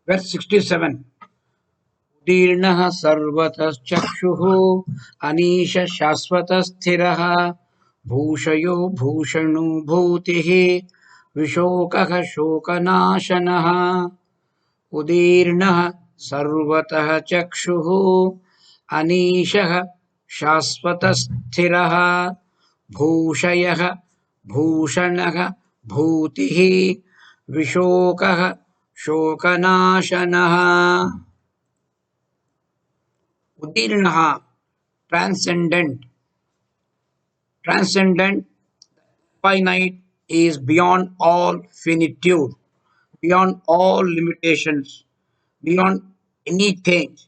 Verse 67. उदीर्णः सर्वतश्चक्षुः Anish शाश्वतस्थिरः भूषयो भूषणो भूतिः विशोकः शोकनाशनः उदीर्णः सर्वतः चक्षुः अनीशः शाश्वतस्थिरः भूषयः भूषणः भूतिः विशोकः शोकनाशनः उदीर्णः transcendent. Transcendent, finite, is beyond all finitude, beyond all limitations, beyond any change,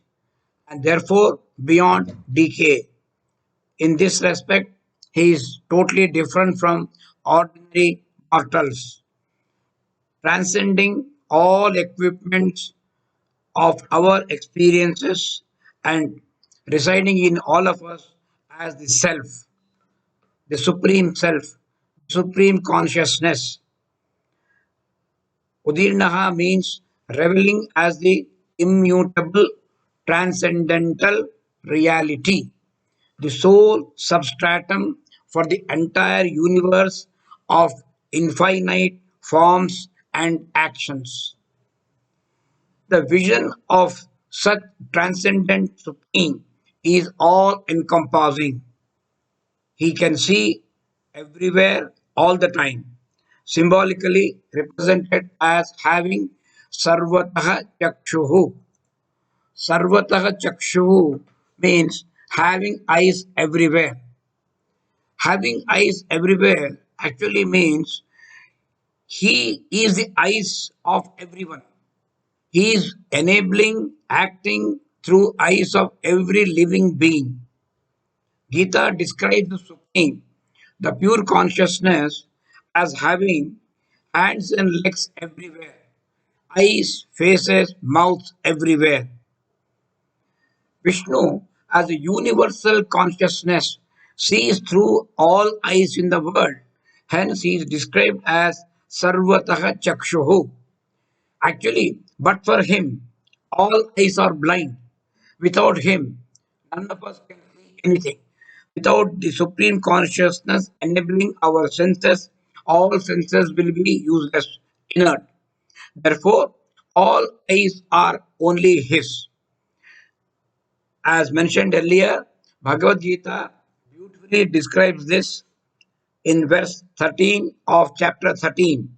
and therefore beyond decay. In this respect, he is totally different from ordinary mortals, transcending all equipments of our experiences and residing in all of us as the self, the supreme self, supreme consciousness. Udirnaha means reveling as the immutable transcendental reality, the sole substratum for the entire universe of infinite forms and actions. The vision of such transcendent supreme is all encompassing. He can see everywhere all the time, symbolically represented as having sarvataha chakshuhu. Sarvataha chakshuhu means having eyes everywhere. Having eyes everywhere actually means he is the eyes of everyone. He is enabling, acting through eyes of every living being. Gita describes the Supreme, the pure consciousness, as having hands and legs everywhere, eyes, faces, mouths everywhere. Vishnu, as a universal consciousness, sees through all eyes in the world. Hence, he is described as Sarvataha Chakshuhu. Actually, but for him, all eyes are blind. Without him, none of us can see anything. Without the supreme consciousness enabling our senses, all senses will be useless, inert. Therefore, all eyes are only his. As mentioned earlier, Bhagavad Gita beautifully describes this in verse 13 of chapter 13.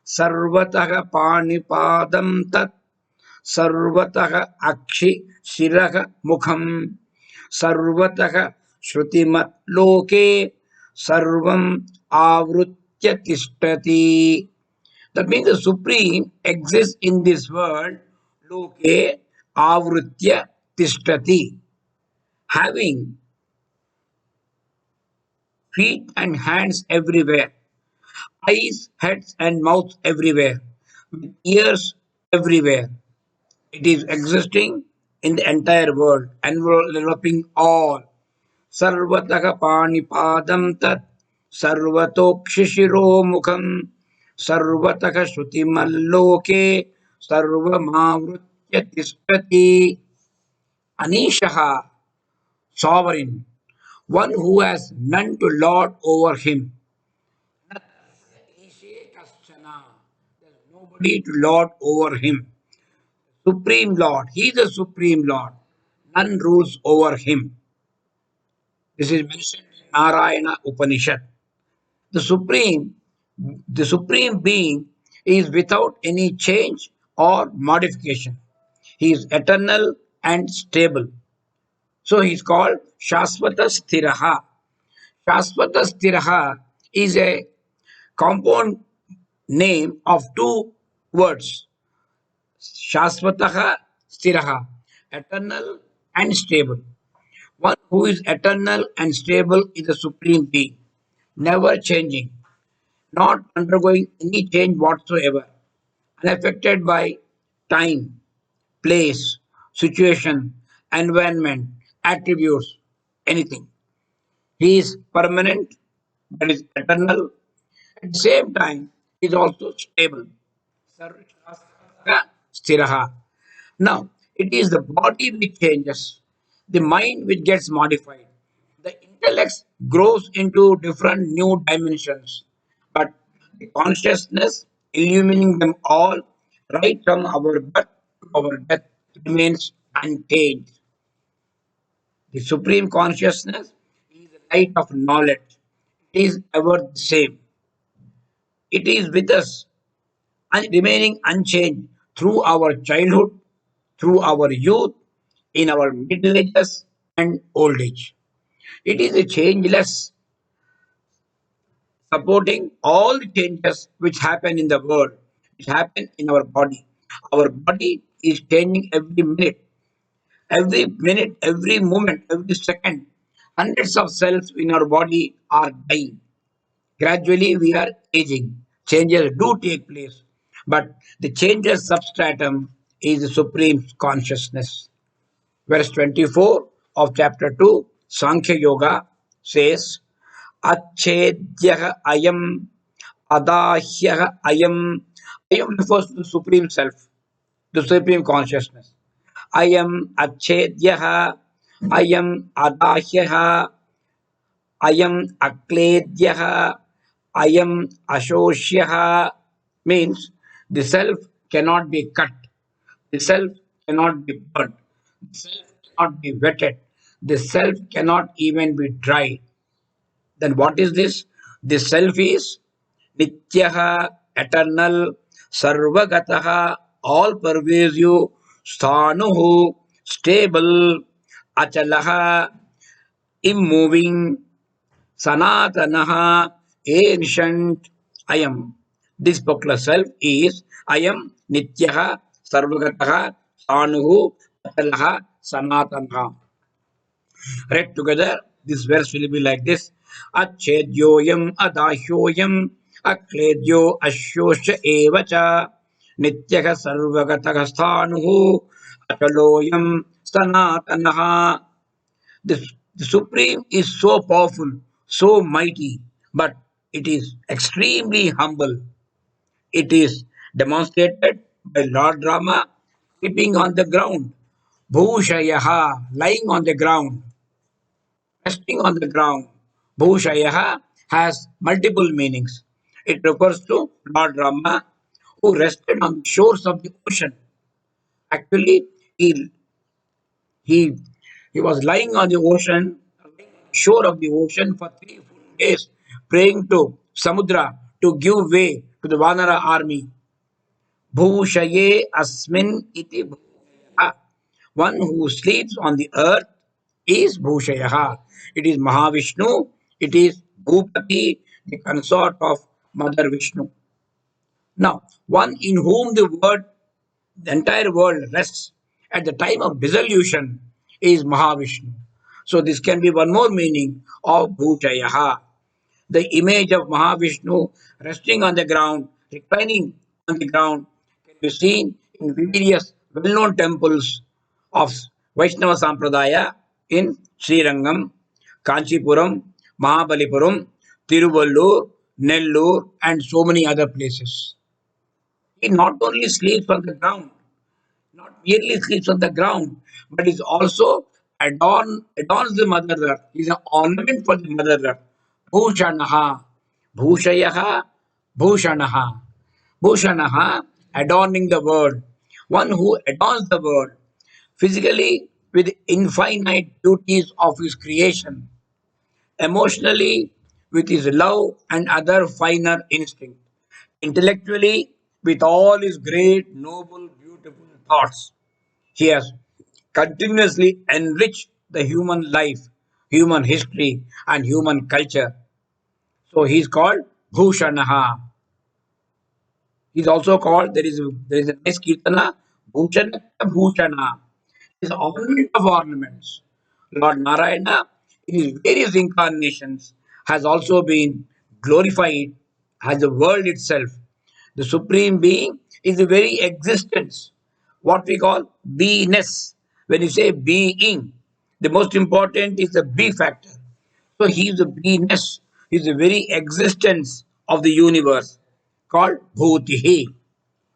Sarvatah panipadam tat सर्वतः अक्षि शिरः मुखम् सर्वतः श्रुतिमत् लोके सर्वम् आवृत्य तिष्ठति. That means the Supreme exists in this world, loke avritya tishtati, having feet and hands everywhere, eyes, heads and mouths everywhere, with ears everywhere. It is existing in the entire world, enveloping all. Sarvataka panipadam tat sarvatokshishiro mukham sarvataka shrutimaloke sarvamavrutya tishtati. Anishaha, sovereign, one who has none to lord over him. Ishe kaschana, there is nobody to lord over him. Supreme Lord, he is the Supreme Lord. None rules over him. This is mentioned in Narayana Upanishad. The Supreme, the Supreme Being is without any change or modification. He is eternal and stable. So he is called Shasvata Sthiraha. Shasvata Sthiraha is a compound name of two words. Shasvataha Sthiraha, eternal and stable. One who is eternal and stable is the Supreme Being, never changing, not undergoing any change whatsoever, unaffected by time, place, situation, environment, attributes, anything. He is permanent, that is eternal. At the same time, he is also stable. Stiraha. Now, it is the body which changes, the mind which gets modified, the intellect grows into different new dimensions, but the consciousness illumining them all right from our birth to our death remains unchanged. The supreme consciousness is the light of knowledge. It is ever the same. It is with us and remaining unchanged through our childhood, through our youth, in our middle ages and old age. It is a changeless, supporting all the changes which happen in the world, which happen in our body. Our body is changing every moment, every second. Hundreds of cells in our body are dying. Gradually, we are aging. Changes do take place, but the changes substratum is the supreme consciousness. Verse 24 of chapter 2, Sankhya Yoga says, Achedhyah ayam adahyah ayam. Ayam refers to the supreme self, the supreme consciousness. Ayam achedhyah ayam adahyah ayam akledyah ayam ashosyah means the self cannot be cut, the self cannot be burnt, the self cannot be wetted, the self cannot even be dried. Then what is this? This self is Nityaha, eternal, Sarvagataha, all pervasive, Sthanuhu, stable, Achalaha, immoving, Sanatanaha, ancient, I am. This particular self is I am Nityaha, Sarvagataha, Sthanuhu, Achalaha, Sanatanaha. Read together, this verse will be like this. Achedyoyam adahyoyam akledyo ashyosya evacha nityaka sarvagataka sthanuhu achaloyam sanatanaha. The Supreme is so powerful, so mighty, but it is extremely humble. It is demonstrated by Lord Rama sleeping on the ground. Bhushayaha, lying on the ground, resting on the ground. Bhushayaha has multiple meanings. It refers to Lord Rama who rested on the shores of the ocean. Actually, he, he, he was lying on the ocean, shore of the ocean for 3 full days, praying to Samudra to give way to the Vanara army. Bhushaye asmin iti bhushayaha. One who sleeps on the earth is Bhushayaha. It is Mahavishnu. It is Bhupati, the consort of Mother Vishnu. Now, one in whom the entire world rests at the time of dissolution is Mahavishnu. So this can be one more meaning of Bhushayaha. The image of Mahavishnu resting on the ground, reclining on the ground, can be seen in various well known temples of Vaishnava Sampradaya in Srirangam, Kanchipuram, Mahabalipuram, Tiruvallur, Nellore, and so many other places. He not only sleeps on the ground, not merely sleeps on the ground, but is also adorns the mother earth. He is an ornament for the mother earth. Bhushanaha, Bhushayaha, Bhushanaha, Bhushanaha, adorning the world. One who adorns the world physically with infinite beauties of his creation, emotionally with his love and other finer instinct, intellectually with all his great, noble, beautiful thoughts. He has continuously enriched the human life, human history, and human culture. So he is called Bhushanaha. He is also called, there is a nice Kirtana, Bhushana Bhushana. Is ornament of ornaments. Lord Narayana, in his various incarnations, has also been glorified as the world itself. The Supreme Being is the very existence, what we call beingness. When you say being, the most important is the be factor. So he is the beingness, he is the very existence of the universe called Bhutihi.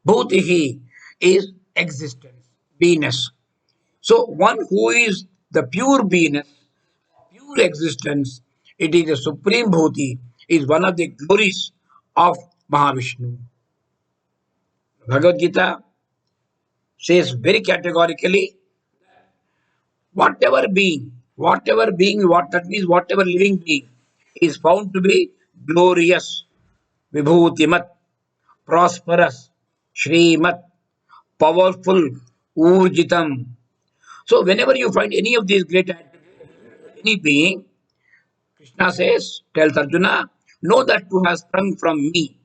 Bhutihi is existence, beingness. So one who is the pure beingness, pure existence, it is the supreme bhuti, is one of the glories of Mahavishnu. Bhagavad Gita says very categorically, whatever being, what that means, whatever living being is found to be glorious, vibhutimat, prosperous, shrimat, powerful, urjitam. So whenever you find any of these great attributes, any being, Krishna says, tells Arjuna, know that to has sprung from me.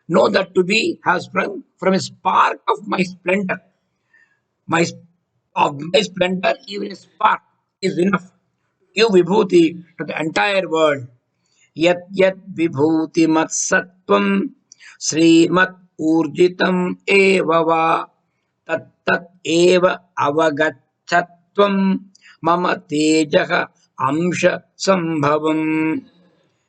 Know that to be has sprung from a spark of my splendor. My of my splendor, even a spark is enough to give vibhuti to the entire world. Yat yat vibhuti mat sattvam srimat urjitam eva va tat tat eva avagachatvam mama tejaha amsha sambhavam.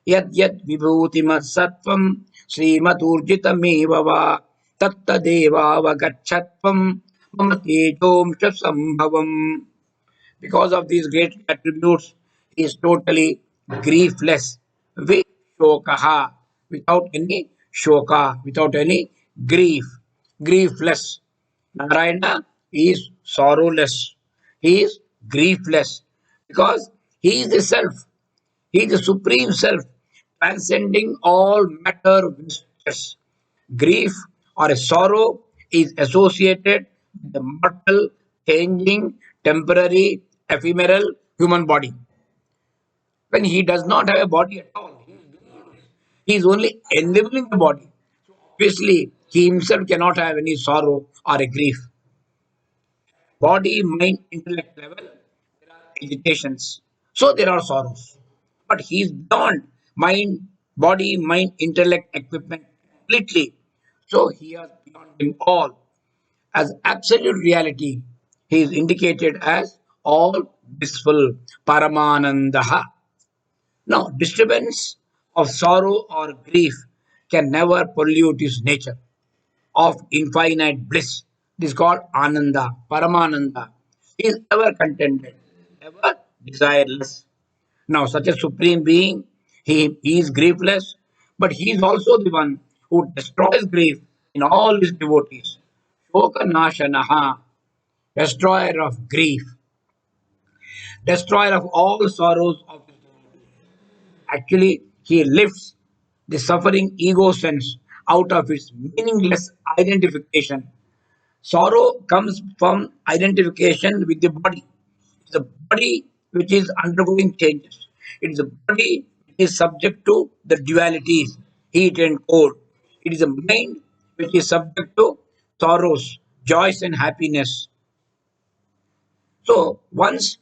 Yad yad vibhutimad sattvam srimaturjitameva va tattadevavagachatvam mama tejomsha sambhavam. Because of these great attributes, he is totally griefless. Vishokaha, without any shoka, without any grief, griefless. Narayana is sorrowless. He is griefless because he is the self. He is the supreme self, transcending all matter vestiges. Grief or a sorrow is associated with the mortal, changing, temporary, ephemeral human body. When he does not have a body at all, he is only enabling the body. Obviously, he himself cannot have any sorrow or a grief. Body, mind, intellect level, there are agitations. So there are sorrows. But he is beyond mind, body, mind, intellect, equipment completely. So he is beyond them all. As absolute reality, he is indicated as all blissful, Paramanandaha. Now, disturbance of sorrow or grief can never pollute his nature of infinite bliss. This is called Ananda, Paramananda. He is ever contented, ever desireless. Now, such a supreme being, he is griefless, but he is also the one who destroys grief in all his devotees. Shoka Nashanaha, destroyer of grief, destroyer of all sorrows of his devotees. Actually, he lifts the suffering ego sense out of its meaningless identification. Sorrow comes from identification with the body. It's the body which is undergoing changes. It is the body which is subject to the dualities, heat and cold. It is the mind which is subject to sorrows, joys, and happiness. So once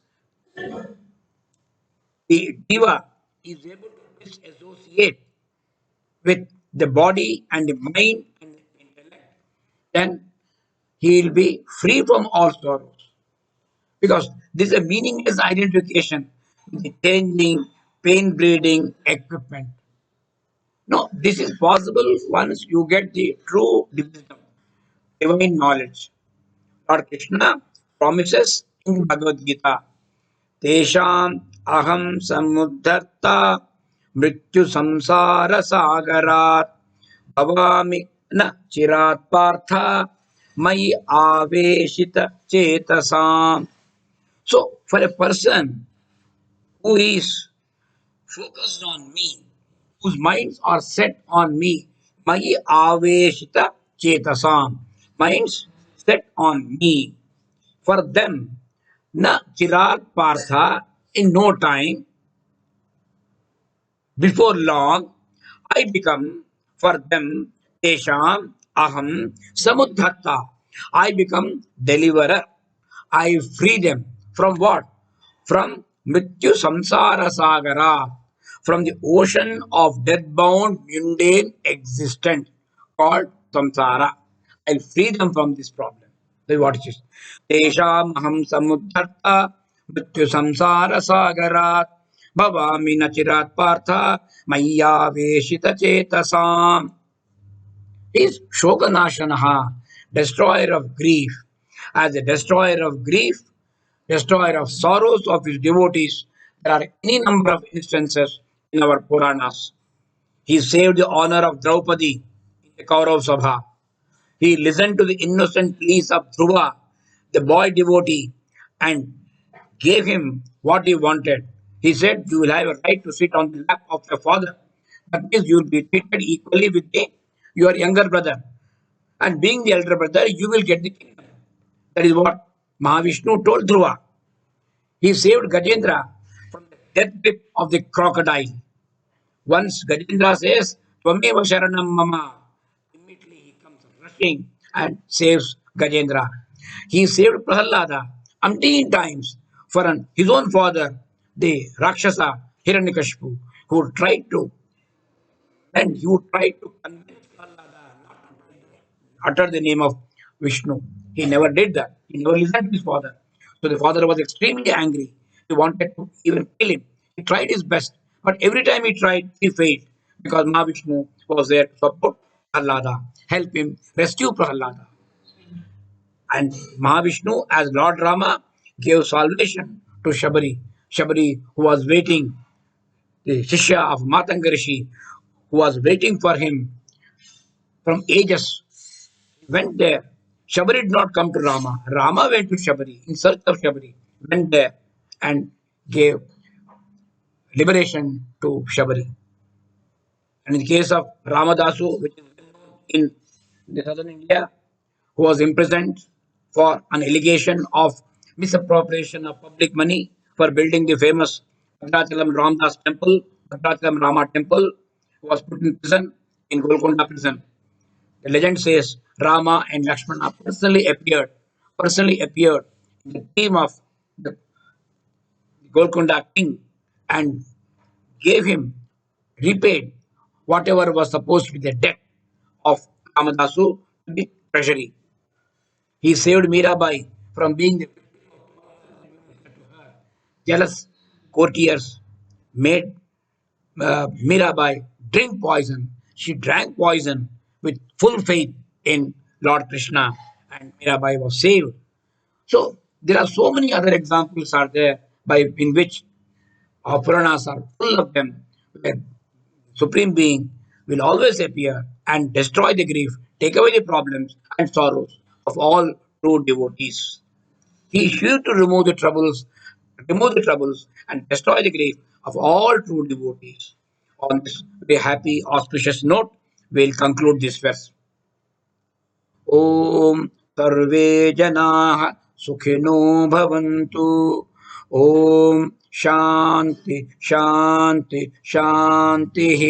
the diva is able to disassociate with the body and the mind and the intellect, then he will be free from all sorrows. Because this is a meaningless identification with the changing, pain bleeding equipment. No, this is possible once you get the true wisdom, divine knowledge. Lord Krishna promises in Bhagavad Gita, Tesham aham samudharta mrityu samsara sagarat bhavami na chirat partha mai aveshita chetasam. So, for a person who is focused on me, whose minds are set on me, Magi Aveshita Chetasam, minds set on me. For them, Na Chirag Partha, in no time, before long, I become for them Tesham Aham Samudhatta. I become deliverer. I free them from what? From Mrityu Samsara Sagara, from the ocean of death-bound mundane existence called Samsara. I'll free them from this problem. This is what it is. Tesham aham samudharta mrityu samsara sagarat bhavami nachirat partha maya veshita chetasam. He is Shoganashanaha, destroyer of grief. as a destroyer of grief, destroyer of sorrows of his devotees. There are any number of instances in our Puranas. He saved the honor of Draupadi in the Kaurav Sabha. He listened to the innocent pleas of Dhruva, the boy devotee, and gave him what he wanted. He said, "You will have a right to sit on the lap of your father. That means you will be treated equally with your younger brother. And being the elder brother, you will get the kingdom." That is what Mahavishnu told Dhruva. He saved Gajendra from the death grip of the crocodile. Once Gajendra says, "Tvameva Sharanam Mama," immediately he comes rushing and saves Gajendra. He saved Prahalada umpteen times for his own father, the Rakshasa Hiranyakashipu, who tried to, and he would try to convince Prahalada not to utter the name of Vishnu. He never did that. He never listened to his father. So the father was extremely angry. He wanted to even kill him. He tried his best, but every time he tried, he failed because Mahavishnu was there to support Prahlada, help him rescue Prahlada. And Mahavishnu, as Lord Rama, gave salvation to Shabari. Shabari, who was waiting, the Shishya of Matanga Rishi, who was waiting for him from ages, went there. Shabari did not come to Rama. Rama went to Shabari in search of Shabari, went there and gave liberation to Shabari. And in the case of Ramadasu, which is in the southern India, who was imprisoned for an allegation of misappropriation of public money for building the famous Bhadrachalam Ramdas temple, Bhadrachalam Rama temple, who was put in prison in Golconda prison. The legend says Rama and Lakshmana personally appeared in the team of the Golconda king and gave him, repaid whatever was supposed to be the debt of Ramadasu to the treasury. He saved Mirabai from being the jealous courtiers, made Mirabai drink poison. She drank poison with full faith in Lord Krishna, and Mirabai was saved. So there are so many other examples are there by in which our Puranas are full of them, where Supreme Being will always appear and destroy the grief, take away the problems and sorrows of all true devotees. He is sure to remove the troubles and destroy the grief of all true devotees. On this very happy, auspicious note, we'll conclude this verse. ॐ सर्वे जनाः सुखिनो भवन्तु ॐ शान्ति शान्ति शान्तिः